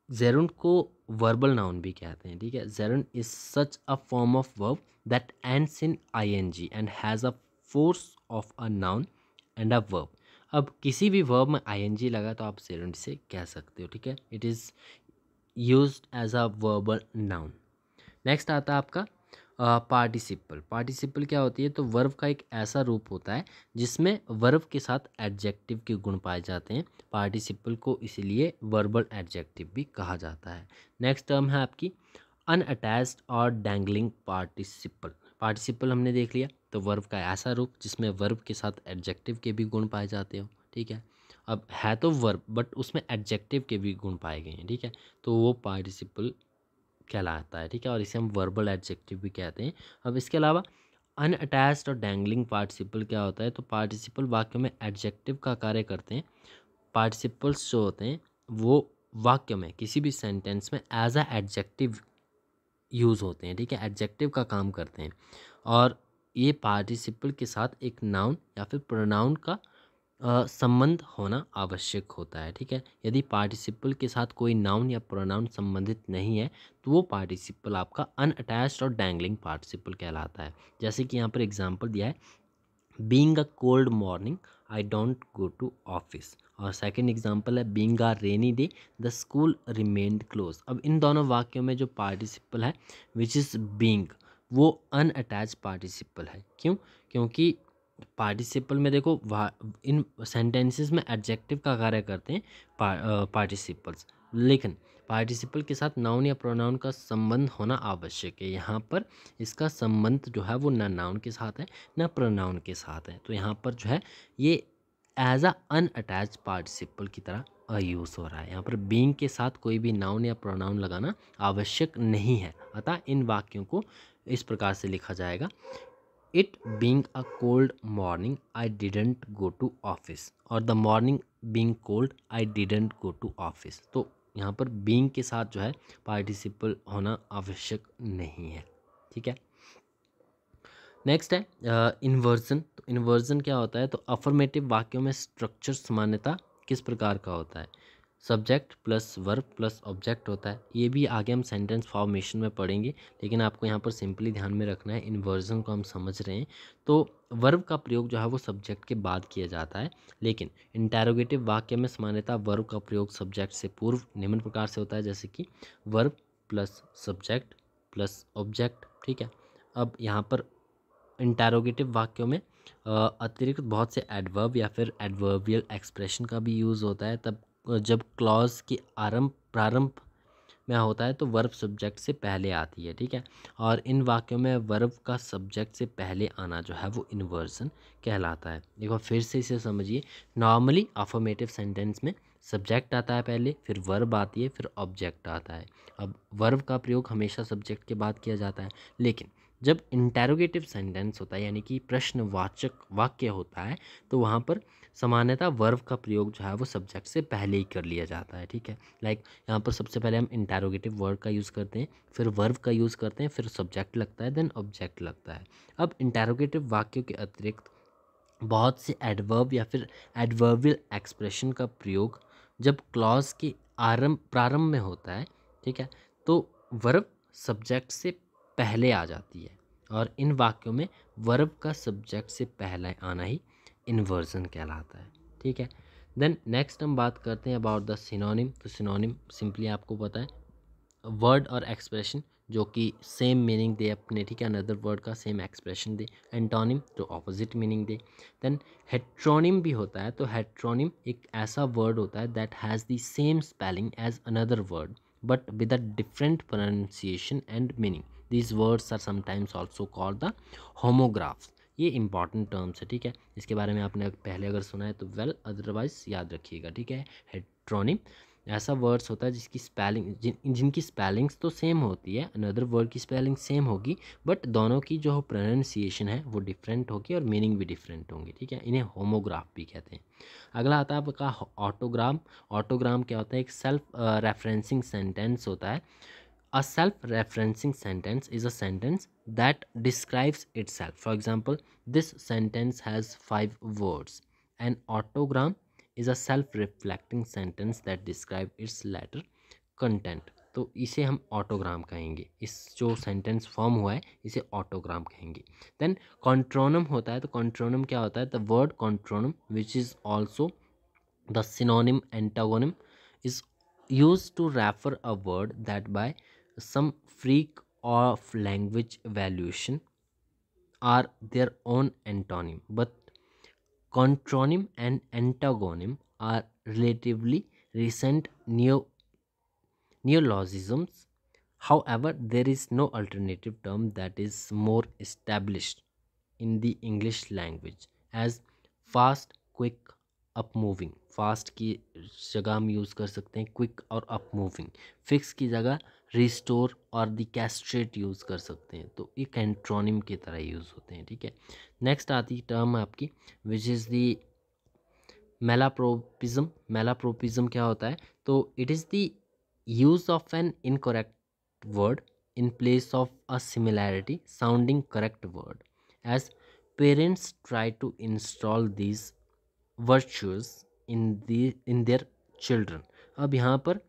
जेरुंड को वर्बल नाउन भी कहते हैं, ठीक है। Gerund is such a form of verb that ends in I N G and has a force of a noun and a verb. अब किसी भी वर्ब में आईएनजी लगा तो आप जेरुंड से कह सकते हो, ठीक है। It is used as a verbal noun. Next आता है आपका पार्टिसिपल। पार्टिसिपल क्या होती है, तो वर्ब का एक ऐसा रूप होता है जिसमें वर्ब के साथ एडजेक्टिव के गुण पाए जाते हैं। पार्टिसिपल को इसलिए वर्बल एडजेक्टिव भी कहा जाता है। नेक्स्ट टर्म है आपकी अनअटैच्ड और डैंगलिंग पार्टिसिपल। पार्टिसिपल हमने देख लिया, तो वर्ब का ऐसा रूप जिसमें वर्ब के साथ एडजेक्टिव के भी गुण पाए जाते हो, ठीक है। अब है तो वर्ब बट उसमें एडजेक्टिव के भी गुण पाए गए हैं, ठीक है, तो वो पार्टिसिपल कहलाता है, ठीक है, और इसे हम वर्बल एडजेक्टिव भी कहते हैं। अब इसके अलावा अनअटैच्ड और डैंगलिंग पार्टिसिपल क्या होता है, तो पार्टिसिपल वाक्य में एडजेक्टिव का कार्य करते हैं। पार्टिसिपल्स जो होते हैं वो वाक्य में किसी भी सेंटेंस में एज अ एडजेक्टिव यूज़ होते हैं, ठीक है, एडजेक्टिव का काम करते हैं। और ये पार्टिसिपल के साथ एक नाउन या फिर प्रोनाउन का संबंध होना आवश्यक होता है, ठीक है। यदि पार्टिसिपल के साथ कोई नाउन या प्रोनाउन संबंधित नहीं है तो वो पार्टिसिपल आपका अनअटैच्ड और डैंगलिंग पार्टिसिपल कहलाता है। जैसे कि यहाँ पर एग्जांपल दिया है, being a cold morning I don't go to office, और सेकंड एग्जांपल है being a rainy day the school remained close. अब इन दोनों वाक्यों में जो पार्टिसिपल है विच इज़ बीइंग, वो अनअटैच्ड पार्टिसिपल है। क्यों? क्योंकि पार्टिसिपल में देखो इन सेंटेंसेस में एडजेक्टिव का कार्य करते हैं पार्टिसिपल्स, लेकिन पार्टिसिपल के साथ नाउन या प्रोनाउन का संबंध होना आवश्यक है। यहाँ पर इसका संबंध जो है वो ना नाउन के साथ है ना प्रोनाउन के साथ है, तो यहाँ पर जो है ये एज अ अनअटैच्ड पार्टिसिपल की तरह यूज़ हो रहा है। यहाँ पर बीइंग के साथ कोई भी नाउन या प्रोनाउन लगाना आवश्यक नहीं है। अतः इन वाक्यों को इस प्रकार से लिखा जाएगा, it being a cold morning I didn't go to office, और the morning being cold I didn't go to office. तो यहाँ पर बीइंग के साथ जो है पार्टिसिपल होना आवश्यक नहीं है, ठीक है। नेक्स्ट है इन्वर्जन। तो इन्वर्जन क्या होता है, तो अफर्मेटिव वाक्यों में स्ट्रक्चर सामान्यतः किस प्रकार का होता है, subject plus verb plus object होता है। ये भी आगे हम सेंटेंस फॉर्मेशन में पढ़ेंगे, लेकिन आपको यहाँ पर सिंपली ध्यान में रखना है, इन्वर्जन को हम समझ रहे हैं तो वर्ब का प्रयोग जो है वो सब्जेक्ट के बाद किया जाता है, लेकिन इंटेरोगेटिव वाक्य में सामान्यतः वर्ब का प्रयोग सब्जेक्ट से पूर्व निम्न प्रकार से होता है, जैसे कि verb plus subject plus object, ठीक है। अब यहाँ पर इंटेरोगेटिव वाक्यों में अतिरिक्त बहुत से एडवर्ब या फिर एडवर्बियल एक्सप्रेशन का भी यूज़ होता है, तब जब क्लॉज की प्रारंभ में होता है तो वर्ब सब्जेक्ट से पहले आती है, ठीक है। और इन वाक्यों में वर्ब का सब्जेक्ट से पहले आना जो है वो इन्वर्जन कहलाता है। देखो फिर से इसे समझिए, नॉर्मली अफर्मेटिव सेंटेंस में सब्जेक्ट आता है पहले, फिर वर्ब आती है, फिर ऑब्जेक्ट आता है। अब वर्ब का प्रयोग हमेशा सब्जेक्ट के बाद किया जाता है, लेकिन जब इंटेरोगेटिव सेंटेंस होता है यानी कि प्रश्नवाचक वाक्य होता है तो वहाँ पर सामान्यतः वर्ब का प्रयोग जो है वो सब्जेक्ट से पहले ही कर लिया जाता है, ठीक है। लाइक यहाँ पर सबसे पहले हम इंटेरोगेटिव वर्ड का यूज़ करते हैं, फिर वर्ब का यूज़ करते हैं, फिर सब्जेक्ट लगता है, देन ऑब्जेक्ट लगता है। अब इंटेरोगेटिव वाक्यों के अतिरिक्त बहुत से एडवर्ब या फिर एडवर्बियल एक्सप्रेशन का प्रयोग जब क्लॉज के प्रारंभ में होता है, ठीक है, तो वर्ब सब्जेक्ट से पहले आ जाती है, और इन वाक्यों में वर्ब का सब्जेक्ट से पहले आना ही इन्वर्जन कहलाता है, ठीक है। देन नेक्स्ट हम बात करते हैं अबाउट द सिनोनिम। तो सिनोनिम सिंपली आपको पता है वर्ड और एक्सप्रेशन जो कि सेम मीनिंग दे अपने, ठीक है, अनदर वर्ड का सेम एक्सप्रेशन दे। एंटोनिम जो ऑपोजिट मीनिंग दे। देन हेट्रोनिम भी होता है, तो हेट्रोनिम एक ऐसा वर्ड होता है that has the same spelling as another word but with a different pronunciation and meaning. These words are sometimes also called the homographs. ये इंपॉर्टेंट टर्म्स है, ठीक है, इसके बारे में आपने पहले अगर सुना है तो वेल, अदरवाइज याद रखिएगा, ठीक है। हेट्रोनिम ऐसा वर्ड्स होता है जिसकी स्पेलिंग जिनकी स्पेलिंग्स तो सेम होती है, अनदर वर्ड की स्पेलिंग सेम होगी, बट दोनों की जो प्रोनाउंसिएशन है वो डिफरेंट होगी और मीनिंग भी डिफरेंट होंगी, ठीक है। इन्हें होमोग्राफ भी कहते हैं। अगला आता है आपका ऑटोग्राम। ऑटोग्राम क्या होता है, एक सेल्फ रेफरेंसिंग सेंटेंस होता है। A self-referencing sentence is a sentence that describes itself. For example, this sentence has 5 words. An autogram is a self-reflecting sentence that describes its latter content. तो इसे हम ऑटोग्राम कहेंगे, इस जो सेंटेंस फॉर्म हुआ है इसे ऑटोग्राम कहेंगे। देन कॉन्ट्रोनम होता है, तो कॉन्ट्रोनम क्या होता है, the word contronym which is also the synonym antonym is used to refer a word that by some freak of language evaluation are their own antonym, but contronym and antagonym are relatively recent neologisms. However, there is no alternative term that is more established in the English language as fast, quick, up moving. Fast की जगह हम use कर सकते हैं quick और up moving. Fix की जगह restore और द कैस्ट्रेट यूज़ कर सकते हैं. तो ये एंट्रोनिम की तरह यूज़ होते हैं. ठीक है. नेक्स्ट आती टर्म आपकी विच इज़ दी मेलाप्रोपिज्म. मेलाप्रोपिज्म क्या होता है? तो it is the use of an incorrect word in place of a similarity sounding correct word, as parents try to install these virtues in their children. अब यहाँ पर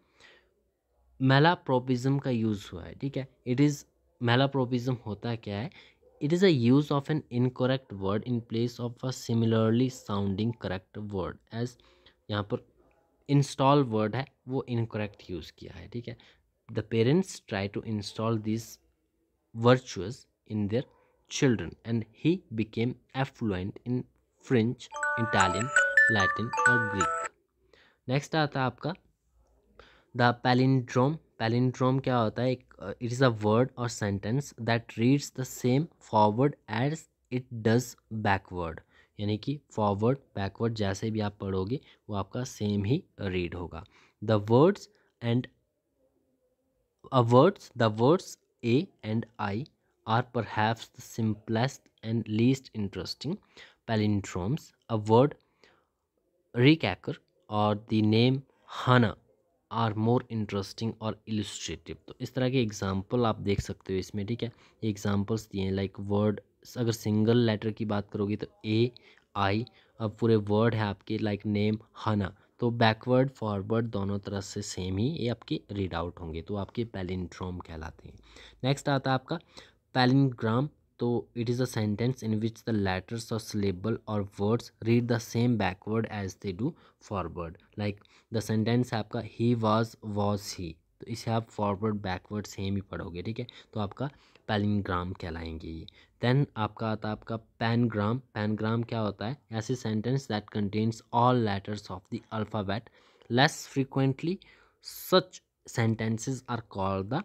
मेलाप्रोपिज्म का यूज़ हुआ है. ठीक है. इट इज़ मेलाप्रोपिज्म होता क्या है? It is a use of an incorrect word in place of a similarly sounding correct word. As यहाँ पर इंस्टॉल वर्ड है वो इनकरेक्ट यूज़ किया है. ठीक है. The parents try to install these virtues in their children, and he became affluent in French, Italian, Latin और Greek. Next आता है आपका the palindrome. Palindrome क्या होता है? It is a word or sentence that reads the same forward as it does backward. यानी कि forward backward जैसे भी आप पढ़ोगे वो आपका सेम ही रीड होगा. The words the words A and I are perhaps the simplest and least interesting palindromes. A word Rikaker or the name Hana are more interesting और इलस्ट्रेटिव. तो इस तरह के एग्जाम्पल आप देख सकते हो इसमें. ठीक है. ये एग्जाम्पल्स दिए हैं लाइक वर्ड अगर सिंगल लेटर की बात करोगे तो ए आई. अब पूरे वर्ड है आपके लाइक नेम हना. तो बैकवर्ड फॉरवर्ड दोनों तरह से सेम ही ये आपके रीड आउट होंगे. तो आपके पैलिंड्रोम कहलाते हैं. नेक्स्ट आता है आपका पैलिंग्राम. तो it is a sentence in which the letters or syllable or words read the same backward as they do forward. Like the sentence है आपका ही वॉज ही. तो इसे आप फॉरवर्ड बैकवर्ड सेम ही पढ़ोगे. ठीक है. तो आपका पैलिंग्राम कहलाएंगे ये. देन आपका आता है आपका पैनग्राम. पैनग्राम क्या होता है? ऐसे sentence that contains all letters of the alphabet less frequently. Such sentences are called the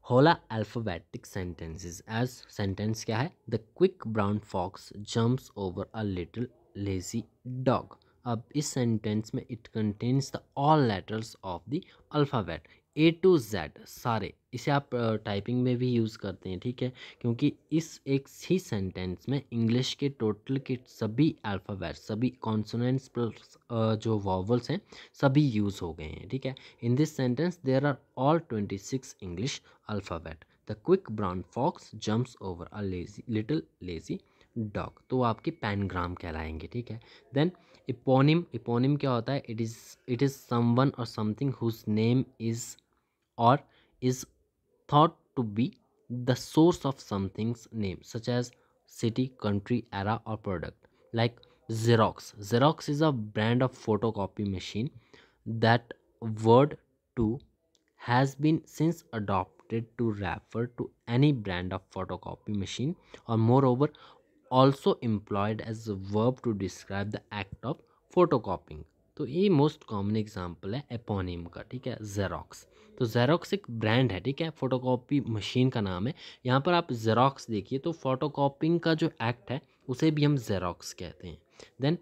holoalphabetic sentences. As sentence क्या है? The quick brown fox jumps over a little lazy dog. अब इस सेंटेंस में it contains the all letters of the alphabet A to Z सारे. इसे आप typing में भी यूज़ करते हैं. ठीक है. क्योंकि इस एक ही सेंटेंस में इंग्लिश के टोटल के सभी अल्फ़ाबेट सभी कॉन्सोनेंट्स प्लस जो वॉवल्स हैं सभी यूज़ हो गए हैं. ठीक है. In this sentence, there are all 26 English alphabet. The quick brown fox jumps over a little lazy dog. तो आपके पैनग्राम कहलाएंगे. ठीक है. Then eponym. Eponym क्या होता है? It is someone or something whose name is or is thought to be the source of something's name, such as city, country, era, or product. Like Xerox. Xerox is a brand of photocopy machine. That word too has been since adopted to refer to any brand of photocopy machine, or moreover also employed as a verb to describe the act of photocopying. तो ये most common example है eponym का. ठीक है. Xerox. तो xerox एक brand है. ठीक है. फोटोकॉपी मशीन का नाम है. यहाँ पर आप जेरोक्स देखिए तो फोटोकॉपिंग का जो एक्ट है उसे भी हम जेरोक्स कहते हैं. देन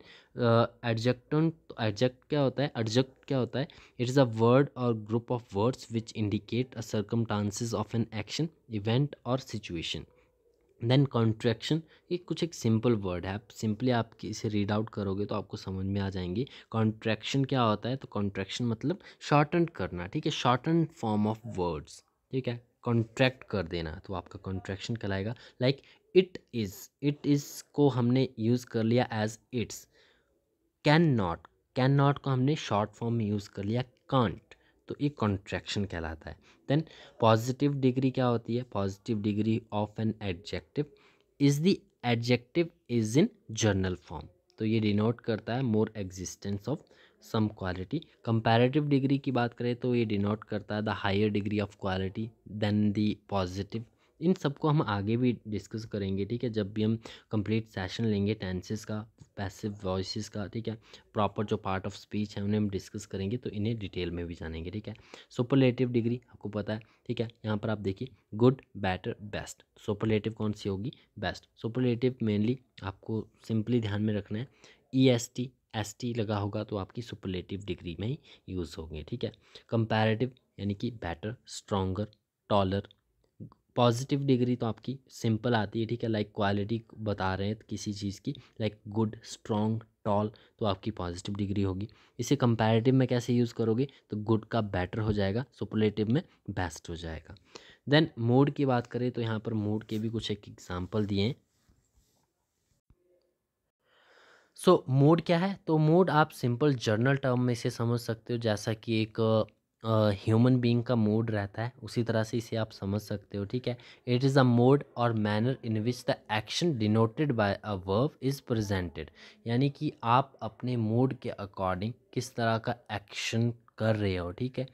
एडजेक्टन. एडजेक्ट क्या होता है? एडजेक्ट क्या होता है? It is a word or group of words which indicate a circumstances of an action event or situation. Then contraction. ये कुछ एक सिंपल वर्ड है. आप सिंपली आप इसे रीड आउट करोगे तो आपको समझ में आ जाएंगे. कॉन्ट्रैक्शन क्या होता है? तो कॉन्ट्रैक्शन मतलब शॉर्टन करना. ठीक है. Shorten form of words. ठीक है. कॉन्ट्रैक्ट कर देना तो आपका कॉन्ट्रैक्शन कहलाएगा. लाइक इट इज़ को हमने यूज़ कर लिया एज इट्स. कैन नॉट को हमने शॉर्ट फॉर्म में यूज़ कर लिया कांट. तो ये कॉन्ट्रैक्शन कहलाता है. देन पॉजिटिव डिग्री क्या होती है? Positive degree of an adjective is the adjective is in general form. तो ये डिनोट करता है more existence of some quality. Comparative degree की बात करें तो ये डिनोट करता है the higher degree of quality than the positive. इन सबको हम आगे भी डिस्कस करेंगे, ठीक है, जब भी हम कंप्लीट सेशन लेंगे टेंसेस का, पैसिव वॉइसेस का, ठीक है, प्रॉपर जो पार्ट ऑफ स्पीच है उन्हें हम डिस्कस करेंगे, तो इन्हें डिटेल में भी जानेंगे, ठीक है। सुपरलेटिव डिग्री आपको पता है, ठीक है, यहाँ पर आप देखिए गुड, बेटर, बेस्ट। सुपरलेटिव कौन सी होगी? बेस्ट। सुपरलेटिव मेनली आपको सिंपली ध्यान में रखना है, EST ST लगा होगा तो आपकी सुपरलेटिव डिग्री में ही यूज़ होंगे, ठीक है। कंपैरेटिव यानी कि better, stronger, taller. Positive degree तो आपकी सिंपल आती है, ठीक है, लाइक क्वालिटी बता रहे हैं किसी चीज़ की, लाइक गुड, स्ट्रॉन्ग, टॉल, तो आपकी पॉजिटिव डिग्री होगी। इसे कंपैरेटिव में कैसे यूज़ करोगे? तो गुड का बेटर हो जाएगा, सुपरलेटिव में बेस्ट हो जाएगा। देन मूड की बात करें तो यहाँ पर मूड के भी कुछ एक एग्जाम्पल दिए हैं। सो मूड क्या है? तो मूड आप सिंपल जर्नल टर्म में इसे समझ सकते हो, जैसा कि एक ह्यूमन बीइंग का मूड रहता है उसी तरह से इसे आप समझ सकते हो, ठीक है। इट इज़ अ मोड और manner in which the action denoted by a verb is presented. यानी कि आप अपने मूड के अकॉर्डिंग किस तरह का एक्शन कर रहे हो, ठीक है,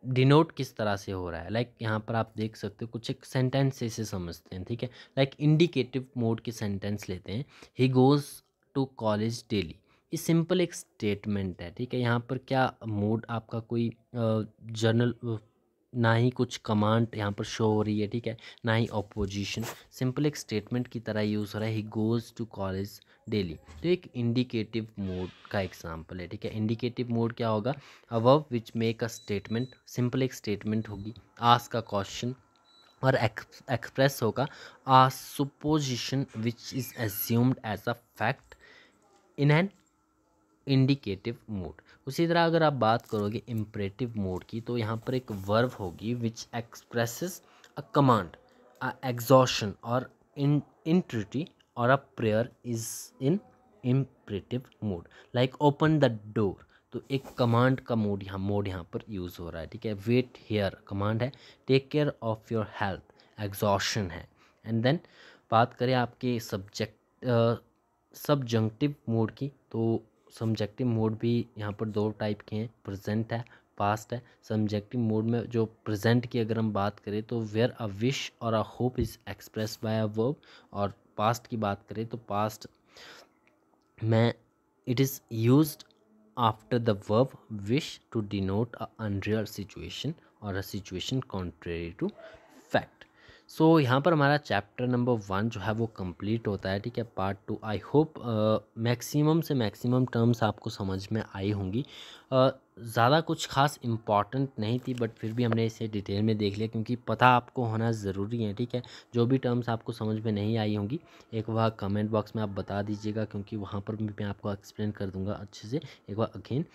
डिनोट किस तरह से हो रहा है। लाइक यहाँ पर आप देख सकते हो कुछ एक सेंटेंस से इसे समझते हैं, ठीक है। लाइक इंडिकेटिव मोड के सेंटेंस लेते हैं, he goes to college daily. ये सिंपल एक स्टेटमेंट है, ठीक है। यहाँ पर क्या मोड आपका कोई जर्नल, ना ही कुछ कमांड यहाँ पर शो हो रही है, ठीक है, ना ही ऑपोजिशन, सिंपल एक स्टेटमेंट की तरह यूज़ हो रहा है, he goes to college daily. तो एक इंडिकेटिव मोड का एग्जांपल है, ठीक है। इंडिकेटिव मोड क्या होगा? A verb which make a statement, simple एक स्टेटमेंट होगी, आस्क अ क्वेश्चन, और एक्सप्रेस होगा a supposition which is assumed as a fact in an indicative mode. उसी तरह अगर आप बात करोगे इम्परेटिव मोड की, तो यहाँ पर एक वर्ब होगी which expresses a command, a exhaustion और इंट्रिटी और a prayer is in imperative mode. Like open the door, तो एक कमांड का मोड यहाँ पर यूज़ हो रहा है, ठीक है। वेट हेयर कमांड है, take care of your health exhortation है। एंड देन बात करें आपके सबजंक्टिव मोड की, तो सब्जेक्टिव मोड भी यहाँ पर दो टाइप के हैं, प्रेजेंट है, पास्ट है। सब्जेक्टिव मोड में जो प्रेजेंट की अगर हम बात करें तो वेयर अ विश और a hope is express by a verb, और पास्ट की बात करें तो पास्ट में it is used after the verb wish to denote a unreal situation और a situation contrary to fact. So यहाँ पर हमारा चैप्टर नंबर 1 जो है वो कंप्लीट होता है, ठीक है। पार्ट 2 आई होप मैक्सिमम से मैक्सिमम टर्म्स आपको समझ में आई होंगी। ज़्यादा कुछ खास इम्पॉर्टेंट नहीं थी, बट फिर भी हमने इसे डिटेल में देख लिया क्योंकि पता आपको होना ज़रूरी है, ठीक है। जो भी टर्म्स आपको समझ में नहीं आई होंगी एक बार कमेंट बॉक्स में आप बता दीजिएगा, क्योंकि वहाँ पर भी मैं आपको एक्सप्लेन कर दूँगा अच्छे से एक बार अगेन।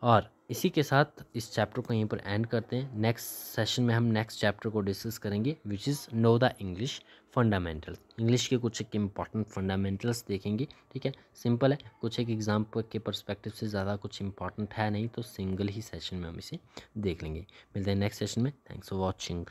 और इसी के साथ इस चैप्टर को यहीं पर एंड करते हैं। नेक्स्ट सेशन में हम नेक्स्ट चैप्टर को डिस्कस करेंगे which is know the English fundamentals. English के कुछ एक इम्पॉर्टेंट फंडामेंटल्स देखेंगे, ठीक है। सिंपल है, कुछ एक एग्जाम्पल के पर्सपेक्टिव से ज़्यादा कुछ इंपॉर्टेंट है नहीं, तो सिंगल ही सेशन में हम इसे देख लेंगे। मिलते हैं नेक्स्ट सेशन में। Thanks for watching.